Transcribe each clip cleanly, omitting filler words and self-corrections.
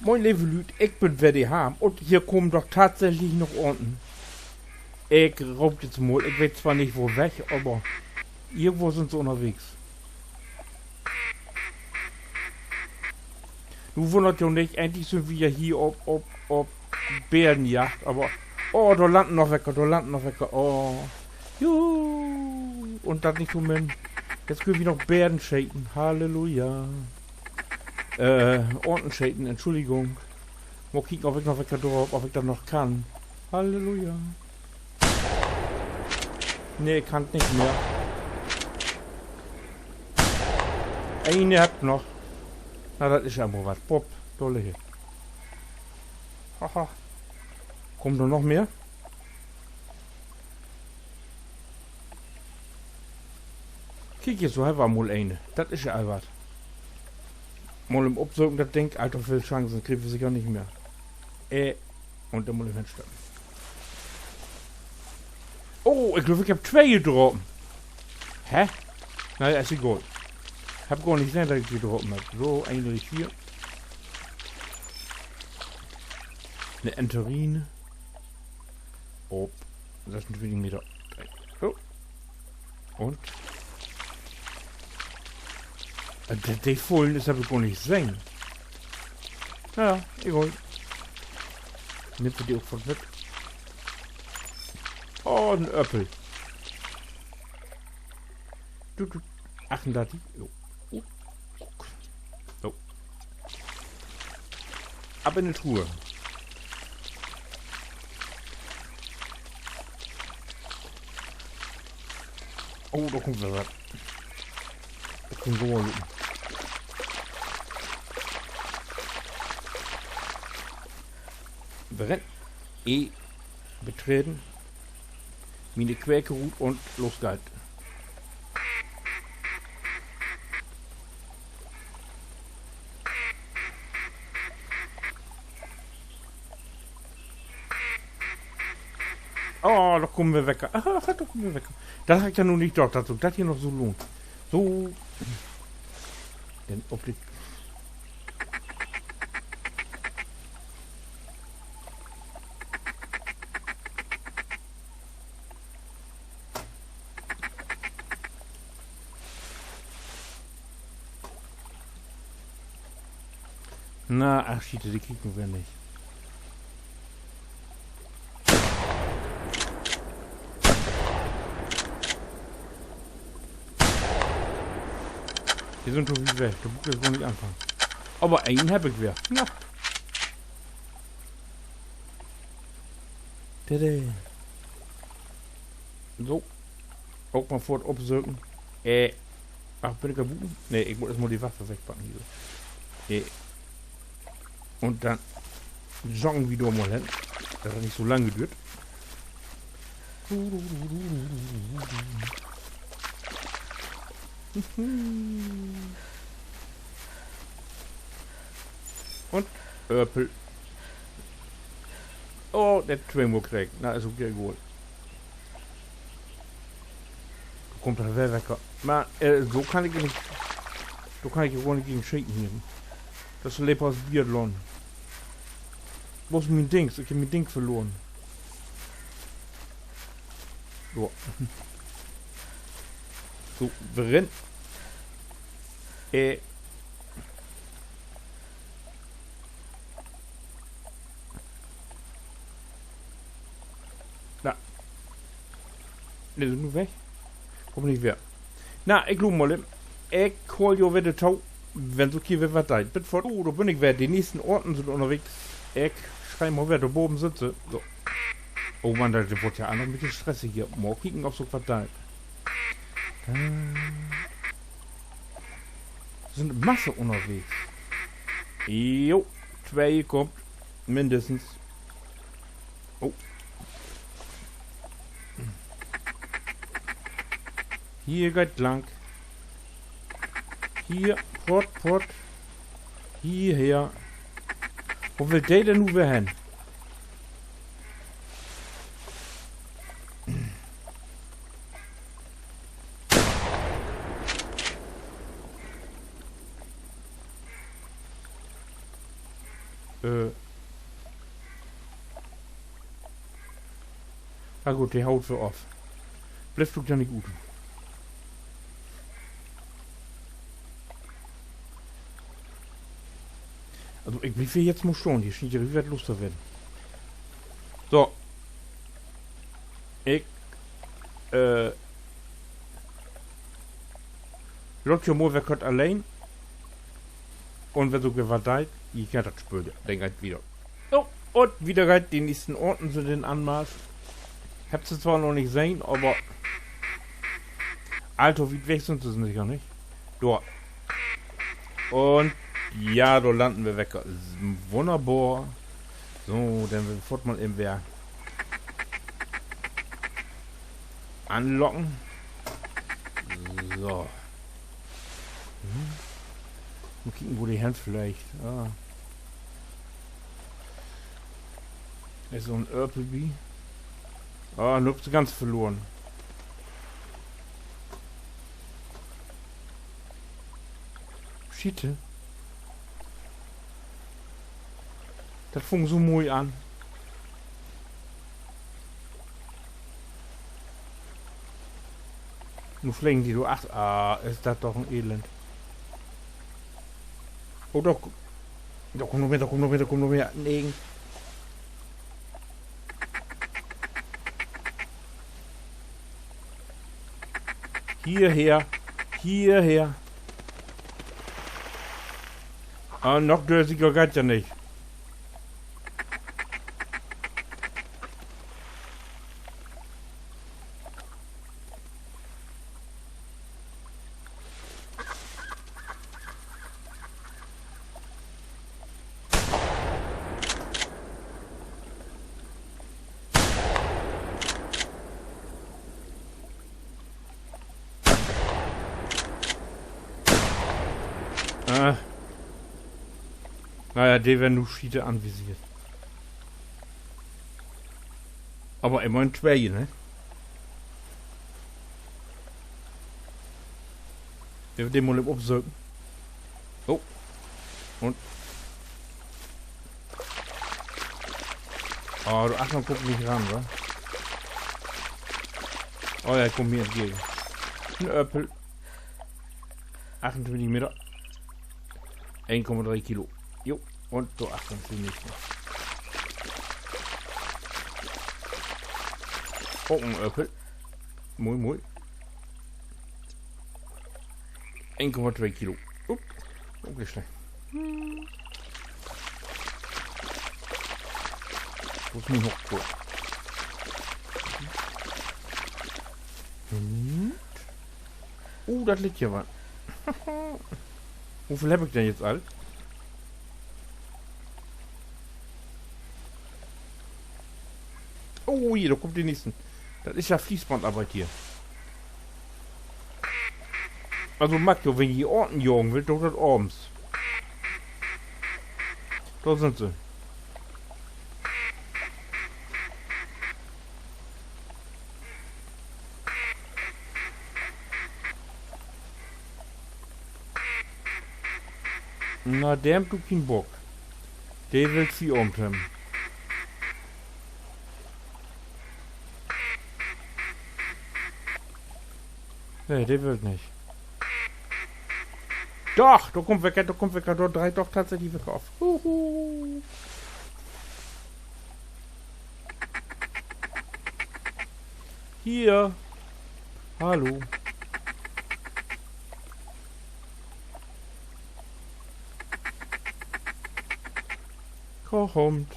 Moin lieve Lüd, ich bin wer die haben. Und hier kommen doch tatsächlich noch unten. Ich raub jetzt mal, ich weiß zwar nicht wo weg, aber irgendwo sind sie unterwegs. Du wundert ja nicht, endlich sind wir ja hier ob Bärenjagd, aber oh, da landen noch Wecker, oh. Juhu. Und das nicht so min. Jetzt können wir noch Bären shaken, Halleluja. Orten shaken, Entschuldigung. Mal kicken, ob ich noch Wecker drauf, ob ich das noch kann. Halleluja. Nee, ich kann nicht mehr. Eine hat noch. Na, das ist ja mal was. Bob, dolle hier. Haha. Kommt da noch mehr? Kiek jetzt, so haben wir mal eine. Das ist ja all was. Mal im Absaugen, das denkt, Alter, viel Chancen, kriegen wir sicher nicht mehr. Und dann mal im Fenster. Oh, ich glaube, ich habe zwei getroffen. Hä? Naja, ist egal. Ich hab gar nicht gesehen, dass ich die getroffen habe. So, eigentlich hier. Eine Enterine. Oh, das sind wenige Meter. Oh. Und? Die Fohlen ist aber gar nicht sehen. Naja, egal. Nimmt sie die auch von weg. Oh, ein Öppel. Du. 38. Oh. So. Ab in die Truhe. Oh, da kommt was. Da kommt so mal. Brenn. Betreten. Mine Quäkerut und losgeht. Oh, da kommen wir weg. Ach, da kommen wir weg. Das hat ja nun nicht doch, dass das hier noch so lohnt. So. Denn ob die. Na, ach, Schiete, die kriegen wir nicht. Die sind doch wie weg. Der Buch jetzt wohl nicht anfangen. Aber einen habe ich wieder. Ja. So. Auch mal fort absöken. Ach, bin ich kaputt? Ne, ich muss erstmal die Waffe wegpacken hier. Und dann joggen wieder mal hin. Das hat nicht so lange gedauert. Und Öppel. Oh, der Twingo kriegt. Na, ist okay, gut. Da kommt der Wehrwecker. Man, so kann ich nicht. So kann ich gar nicht gegen Shaken nehmen. Das ist ein Lepas Biathlon. Wo ist mein Dings? Ich habe mein Ding verloren. So. So, drin. Na. Ne, sind nur weg. Komm nicht wieder. Na, ich glaube mal, ich hol jo wieder Tau, wenn so viel wird was da. Bitte vor, da bin ich wer. Die nächsten Orten sind unterwegs. Ich schreibe mal, wer da oben sitze. So. Oh Mann, das wird ja auch noch ein bisschen stressig hier. Mal kicken, ob so was da ist. Sind Masse unterwegs. Jo, 2 kommt. Mindestens. Oh. Hier geht lang. Hier, Port. Hierher. Wo will der denn nur hin? Na gut, die haut so auf. Bleibt ja nicht gut. Also, wie viel jetzt muss schon? Die scheint ja wird lustiger werden. So. Ich, Lotjo mal, wer kommt allein? Und wer so gewardeit, ich kann das spüren. Denk halt wieder. So, und wieder halt die nächsten Orten sind in Anmarsch. Habt sie zwar noch nicht gesehen, aber. Alter, wie weg sind sie sicher nicht? Dort. Und ja, da landen wir weg. Wunderbar. So, dann wird sofort mal im Werk anlocken. So. Mal kicken, wo die Hand vielleicht. Ah. Ist so ein Erpleby. Ah, nur habt ihr ganz verloren. Schiete. Das fängt so mooi an. Nun fliegen die, du ach, ist das doch ein Elend. Oh doch. Da kommt noch mehr, da kommt noch mehr, da kommt noch mehr. Nee. Hierher. Hierher. Ah, noch dörsiger geht ja nicht. Naja, die werden nur Schiede anvisiert. Aber immer in zwei, ne? Wir werden den mal absaugen. Oh. Und. Oh, du Achtung, guck nicht ran, wa? Oh ja, komm mir entgegen. Ein Öppel. 28 Meter. 1,3 Kilo. Jo, und so 28 Meter. Oh, ein Öppel. Mui, mui. 1,2 Kilo. Okay, schlecht. Muss mich hochholen. Das liegt hier was. Wie viel habe ich denn jetzt alt? Oh, hier, da kommt die nächsten. Das ist ja Fließbandarbeit hier. Also Matteo, wenn ihr Orten jagen will, doch das abends. Da sind sie. Na, der hat keinen Bock. Der will sie umtreiben. Nee, der will nicht. Doch, da kommt weg, da dreht doch tatsächlich weg auf. Huhu. Hier. Hallo. Kommt.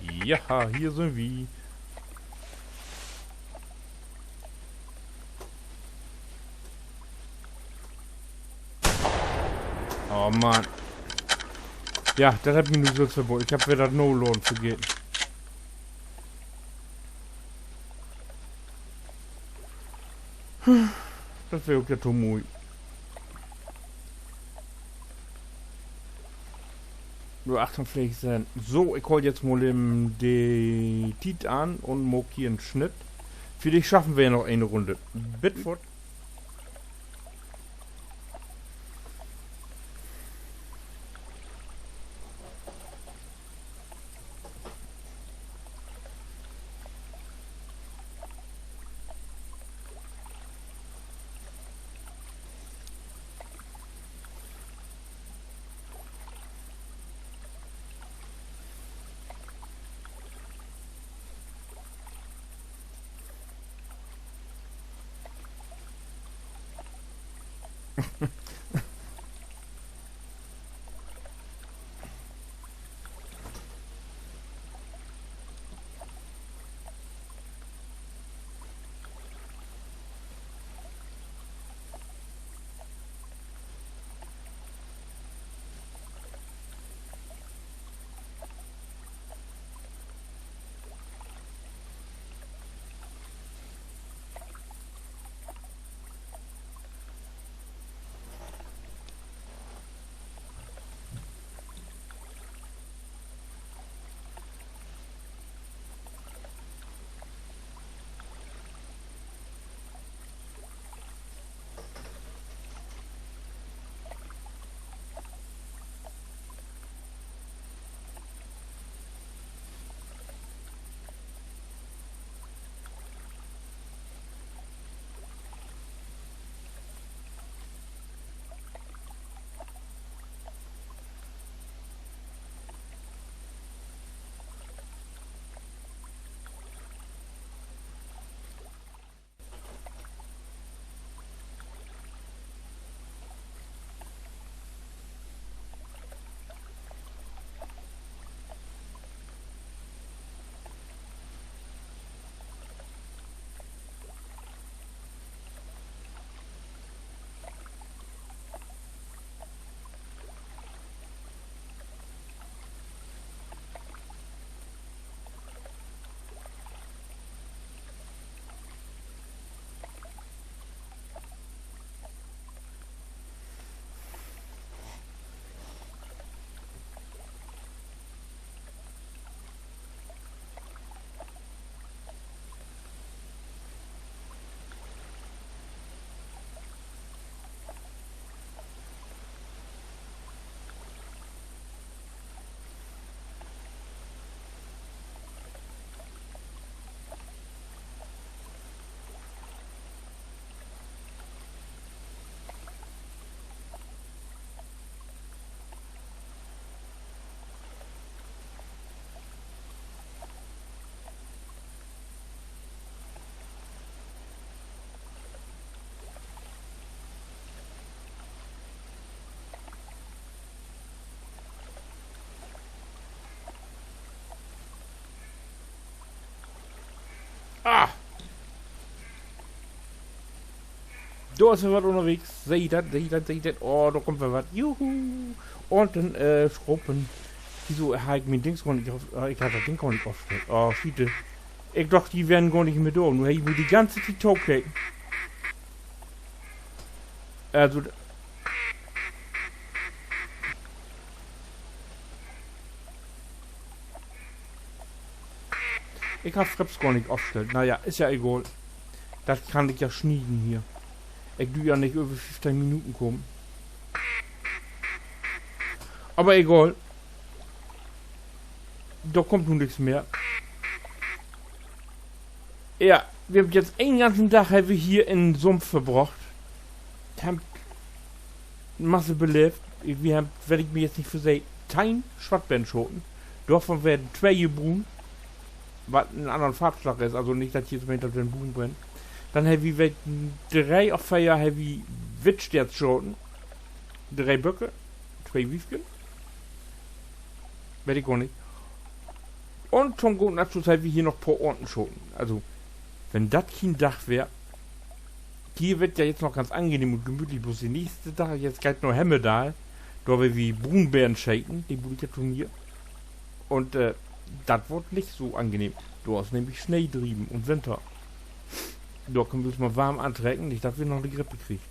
Ja, hier sind wir. Oh Mann. Ja, das hat mich nur so verboten. Ich hab wieder No-Lohn vergeben. Das wäre okay, Tomui. Nur achtungsfähig sein. So, ich hol jetzt mal den Tit an und mag hier einen Schnitt. Für dich schaffen wir ja noch eine Runde. Bitford. Ah! Da ist was unterwegs. Seht das, seht das, seht das. Oh, da kommt was. Juhu! Und dann, Schruppen. Wieso habe ich mein Dings gar nicht auf... ich hatte das Ding gar nicht aufgestellt. Oh, Schiete. Ich dachte, die werden gar nicht mehr da. Nur habe ich mir die ganze Zeit Toklecken. Also... Ich habe Frips gar nicht aufgestellt. Naja, ist ja egal. Das kann ich ja schnieden hier. Ich do ja nicht über 15 Minuten kommen. Aber egal. Da kommt nun nichts mehr. Ja, wir haben jetzt einen ganzen Tag haben wir hier in den Sumpf verbracht. Haben Masse belebt. Wir haben, wenn ich mir jetzt nicht versehen, kein Schwattbein schoten. Davon werden 2 gebrun. Was einen anderen Farbschlag ist, also nicht, dass hier zum Hintergrund den Buchen brennt. Dann haben wir 3 auf Feier, haben wir Witsch jetzt schon. 3 Böcke, 2 Wiefchen. Weiß ich gar nicht. Und zum guten Abschluss haben wir hier noch ein paar Orten schon. Also, wenn das kein Dach wäre, hier wird ja jetzt noch ganz angenehm und gemütlich, bloß die nächste Tag, jetzt geht noch Hemmedal. Da wir wie Brunbären shaken, den bude ich ja schon hier. Und, das wird nicht so angenehm. Du hast nämlich Schnee drüben und Winter. Da können wir uns mal warm antrecken, nicht, dass wir noch eine Grippe kriegt.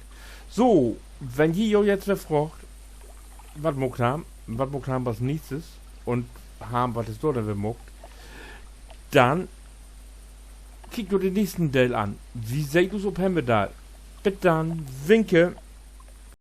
So, wenn ihr jetzt wer fragt, was mogt haben, was nächstes und haben, was es dort wer mogt, dann kickt du den nächsten Teil an. Wie seht du so Hemmedal? Bis dann, winke.